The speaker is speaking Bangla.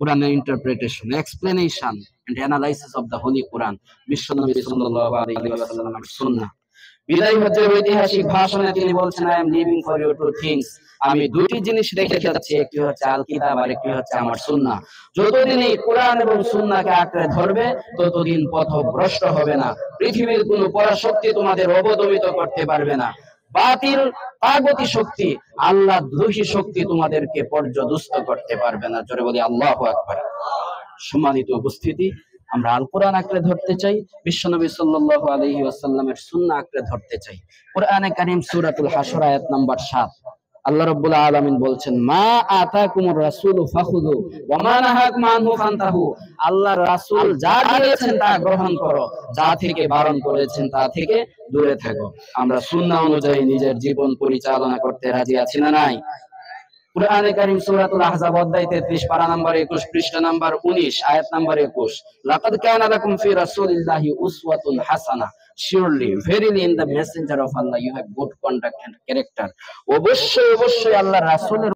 কোরআনের interpretation, explanation and analysis of the holy Quran, বিশ্বনবী সাল্লাল্লাহু আলাইহি ওয়াসাল্লামের সুন্নাহ। বিদায় হজ্জের ঐতিহাসিক ভাষণে তিনি বলছেন, I am living for you two things, আমি দুটি জিনিস রেখে যাচ্ছি, একটি হচ্ছে আল কিতাব আর একটি হচ্ছে আমার সুন্নাহ। যতদিন এই কোরআন এবং সুন্নাহকে আঁকড়ে ধরবে ততদিন পথভ্রষ্ট হবে না। পৃথিবীর কোনো পরাশক্তি তোমাদের অবদমিত করতে পারবে না। বাতিল তাগুতি শক্তি, আল্লাহ দ্রোহী শক্তি তোমাদেরকে পর্যদুস্ত করতে পারবে না। জোরে বলি আল্লাহু আকবার। সম্মানিত উপস্থিতি, আমরা আল কোরআন আঁকড়ে ধরতে চাই, বিশ্বনবী সাল্লাল্লাহু আলাইহি ওয়াসাল্লামের সুন্নাহ আঁকড়ে ধরতে চাই। কোরআনে কারীম সূরাতুল হাসর আয়াত নাম্বার 7, আল্লাহ রাব্বুল আলামিন বলছেন, মা আতাকুমুর রাসূলু ফাখুযু ওয়া মা নাহাকুম আনহু ফান্তাহু। আল্লাহর রাসূল যা দিয়েছেন তা গ্রহণ করো, যা থেকে বারণ করেছেন তা থেকে দূরে থাকো। আমরা সুন্নাহ অনুযায়ী নিজের জীবন পরিচালনা করতে রাজি আছি না নাই? কুরআনে কারীম সূরাতুল আহজাব অধ্যায় 33 পারা নাম্বার 21 পৃষ্ঠা নাম্বার 19 আয়াত নাম্বার 21, লাকাদ কানা লাকুম ফি রাসূলিল্লাহি উসওয়াতুন হাসানাহ, surely verily in the messenger of Allah you have good conduct and character। অবশ্যই আল্লাহর রাসূলের